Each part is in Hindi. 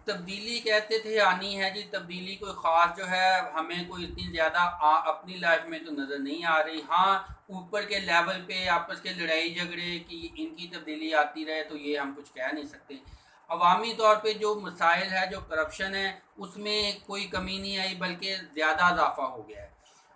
तब्दीली कहते थे आनी है जी। तब्दीली कोई ख़ास जो है हमें कोई इतनी ज़्यादा अपनी लाइफ में तो नज़र नहीं आ रही। हाँ, ऊपर के लेवल पे आपस के लड़ाई झगड़े की इनकी तब्दीली आती रहे तो ये हम कुछ कह नहीं सकते। अवामी तौर पे जो मसाइल है, जो करप्शन है, उसमें कोई कमी नहीं आई बल्कि ज़्यादा इजाफा हो गया है।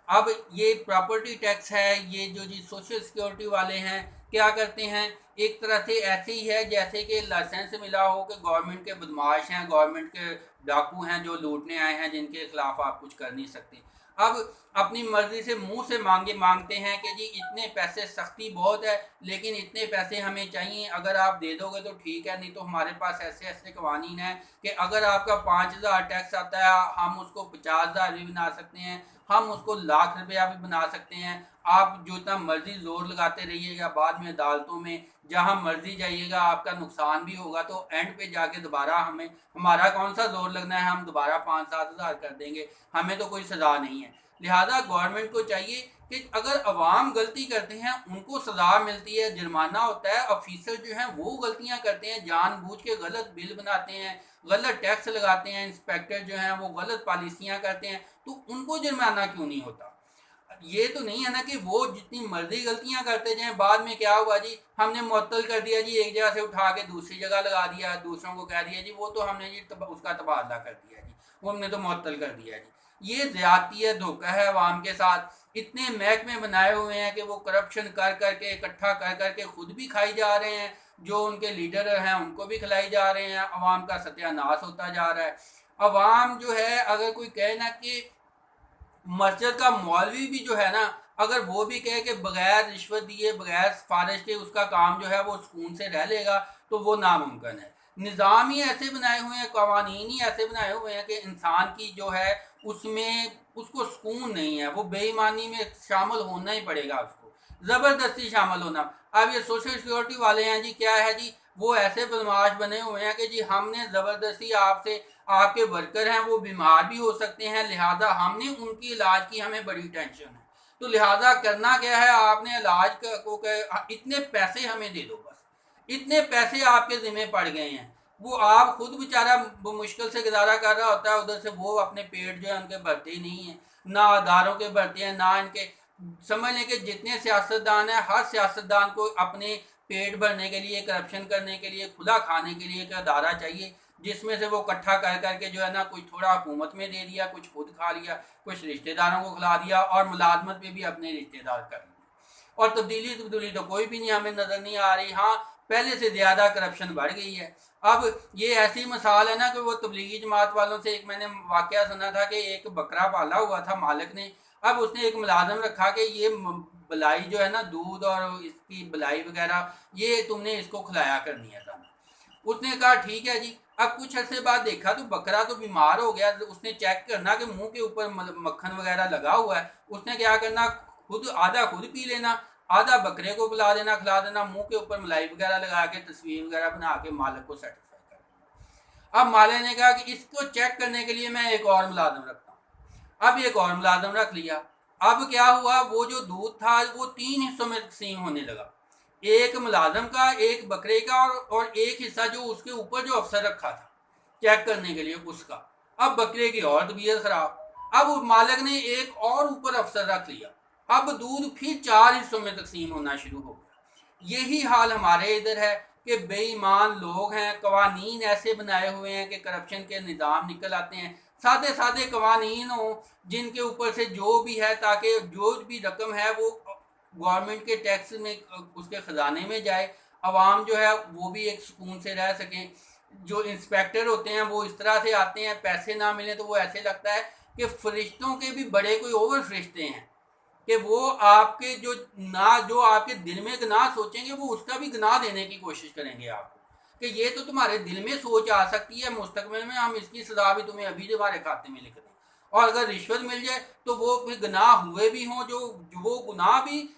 अब ये प्रॉपर्टी टैक्स है, ये जो जी सोशल सिक्योरिटी वाले हैं क्या करते हैं, एक तरह से ऐसे ही है जैसे कि लाइसेंस मिला हो कि गवर्नमेंट के बदमाश हैं, गवर्नमेंट के डाकू हैं जो लूटने आए हैं, जिनके खिलाफ आप कुछ कर नहीं सकते। अब अपनी मर्जी से मुंह से मांगते हैं कि जी इतने पैसे, सख्ती बहुत है लेकिन इतने पैसे हमें चाहिए, अगर आप दे दोगे तो ठीक है, नहीं तो हमारे पास ऐसे ऐसे कवानीन है कि अगर आपका 5,000 टैक्स आता है हम उसको 50,000 भी बना सकते हैं, हम उसको लाख रुपया भी बना सकते हैं। आप जो इतना मर्जी जोर लगाते रहिएगा, बाद में अदालतों में जहां मर्जी जाइएगा आपका नुकसान भी होगा, तो एंड पे जाके दोबारा हमें, हमारा कौन सा जोर लगना है, हम दोबारा 5-7 हज़ार कर देंगे, हमें तो कोई सज़ा नहीं है। लिहाजा गवर्नमेंट को चाहिए कि अगर अवाम गलती करते हैं उनको सज़ा मिलती है, जुर्माना होता है। ऑफिसर जो हैं वो गलतियां करते हैं, जानबूझ के गलत बिल बनाते हैं, गलत टैक्स लगाते हैं, इंस्पेक्टर जो हैं वो गलत पॉलिसियां करते हैं, तो उनको जुर्माना क्यों नहीं होता। ये तो नहीं है ना कि वो जितनी मर्जी गलतियां करते जाएं, बाद में क्या हुआ जी, हमने मुअत्तल कर दिया जी, एक जगह से उठा के दूसरी जगह लगा दिया, दूसरों को कह दिया जी वो तो हमने जी उसका तबादला कर दिया जी, वो हमने तो मुअत्तल कर दिया जी। ये ज्यादती है, धोखा है अवाम के साथ। इतने महकमे बनाए हुए हैं कि वो करप्शन कर करके, इकट्ठा कर करके खुद भी खाई जा रहे हैं, जो उनके लीडर हैं उनको भी खिलाई जा रहे हैं, अवाम का सत्यानाश होता जा रहा है। अवाम जो है, अगर कोई कहे ना कि मस्जिद का मौलवी भी जो है ना, अगर वो भी कहे कि बगैर रिश्वत दिए, बगैर सिफारिश के उसका काम जो है वो सुकून से रह लेगा, तो वो नामुमकिन है। निज़ाम ही ऐसे बनाए हुए हैं, कवानीन ही ऐसे बनाए हुए हैं कि इंसान की जो है उसमें उसको सुकून नहीं है, वो बेईमानी में शामिल होना ही पड़ेगा उसको, ज़बरदस्ती शामिल होना। अब ये सोशल सिक्योरिटी वाले हैं जी, क्या है जी, वो ऐसे बदमाश बने हुए हैं कि जी हमने ज़बरदस्ती आपसे, आपके वर्कर हैं वो बीमार भी हो सकते हैं, लिहाजा हमने उनकी इलाज की, हमें बड़ी टेंशन है, तो लिहाजा करना क्या है, आपने इलाज को इतने पैसे हमें दे दो बस, इतने पैसे आपके ज़िम्मे पड़ गए हैं। वो आप खुद बेचारा मुश्किल से गुजारा कर रहा होता है, उधर से वो अपने पेट जो है उनके भरते ही नहीं है, ना अदारों के भरते हैं, ना इनके, समझ लें कि जितने सियासतदान हैं, हर सियासतदान को अपने पेट भरने के लिए, करप्शन करने के लिए, खुला खाने के लिए एक अदारा चाहिए, जिसमें से वो इकट्ठा कर करके जो है ना, कुछ थोड़ा हुकूमत में दे दिया, कुछ खुद खा लिया, कुछ रिश्तेदारों को खिला दिया, और मुलाजमत में भी अपने रिश्तेदार कर लिए। और तब्दीली तब्दीली तो कोई भी नहीं हमें नज़र नहीं आ रही। हाँ, पहले से ज़्यादा करप्शन बढ़ गई है। अब ये ऐसी मिसाल है ना कि वो तबलीगी जमात वालों से एक मैंने वाक़या सुना था कि एक बकरा पाला हुआ था मालिक ने, अब उसने एक मुलाजम रखा कि ये बलाई जो है ना, दूध और इसकी बलाई वगैरह, ये तुमने इसको खिलाया करनी है था। उसने कहा ठीक है जी। अब कुछ अरसे बाद देखा तो बकरा तो बीमार हो गया, उसने चेक करना कि मुंह के ऊपर मक्खन वगैरह लगा हुआ है, उसने क्या करना, खुद आधा खुद पी लेना, आधा बकरे को पिला देना, खिला देना, मुंह के ऊपर मलाई वगैरह लगा के तस्वीर वगैरह बना के मालिक को सेटिस्फाई कर देना। अब मालिक ने कहा कि इसको चेक करने के लिए मैं एक और मुलाजम रखता हूँ। अब एक और मुलाजम रख लिया। अब क्या हुआ, वो जो दूध था वो 3 हिस्सों में तकसीम होने लगा, एक मुलाजम का, एक बकरे का, और एक हिस्सा जो उसके ऊपर जो अफसर रखा था चेक करने के लिए उसका। अब बकरे की और तबीयत खराब, अब मालिक ने एक और ऊपर अफसर रख लिया, अब दूध फिर 4 हिस्सों में तकसीम होना शुरू हो गया। यही हाल हमारे इधर है कि बेईमान लोग हैं, कवानीन ऐसे बनाए हुए हैं कि करप्शन के निज़ाम निकल आते हैं, सादे सादे कवानीन हो जिनके ऊपर से जो भी है, ताकि जो भी रकम है वो गवर्नमेंट के टैक्स में, उसके ख़जाने में जाए, अवाम जो है वो भी एक सुकून से रह सकें। जो इंस्पेक्टर होते हैं वो इस तरह से आते हैं, पैसे ना मिले तो वो ऐसे लगता है कि फरिश्तों के भी बड़े कोई ओवर फरिश्ते हैं, कि वो आपके जो आपके दिल में गुनाह सोचेंगे वो उसका भी गुनाह देने की कोशिश करेंगे आपको, कि ये तो तुम्हारे दिल में सोच आ सकती है, मुस्तकबिल में हम इसकी सजा भी तुम्हें अभी तुम्हारे खाते में लिख दें। और अगर रिश्वत मिल जाए तो वो फिर गुनाह हुए भी हों, जो वो गुनाह भी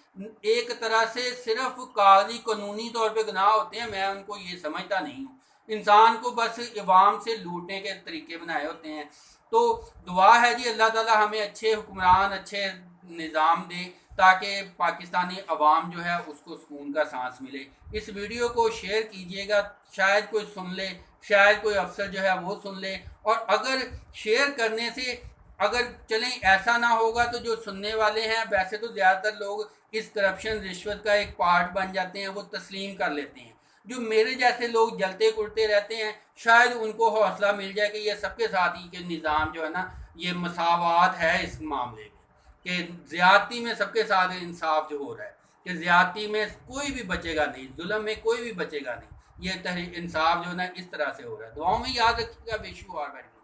एक तरह से सिर्फ कागजी कानूनी तौर पे गुनाह होते हैं, मैं उनको ये समझता नहीं हूँ। इंसान को बस इवाम से लूटने के तरीके बनाए होते हैं। तो दुआ है जी, अल्लाह ताला हमें अच्छे हुक्मरान, अच्छे निज़ाम दे, ताकि पाकिस्तानी अवाम जो है उसको सुकून का सांस मिले। इस वीडियो को शेयर कीजिएगा, शायद कोई सुन ले, शायद कोई अफसर जो है वो सुन ले। और अगर शेयर करने से अगर चलें ऐसा ना होगा तो जो सुनने वाले हैं, वैसे तो ज़्यादातर लोग इस करप्शन रिश्वत का एक पार्ट बन जाते हैं, वो तस्लीम कर लेते हैं। जो मेरे जैसे लोग जलते कुड़ते रहते हैं, शायद उनको हौसला मिल जाए कि ये सबके साथ ही के निज़ाम जो है ना, ये मसावात है इस मामले में, कि ज़्यादती में सबके साथ इंसाफ जो हो रहा है, कि ज़्यादती में कोई भी बचेगा नहीं, जुल्म में कोई भी बचेगा नहीं। ये इंसाफ जो है ना इस तरह से हो रहा है। दुआओं में याद रखिएगा। Wish you all very much.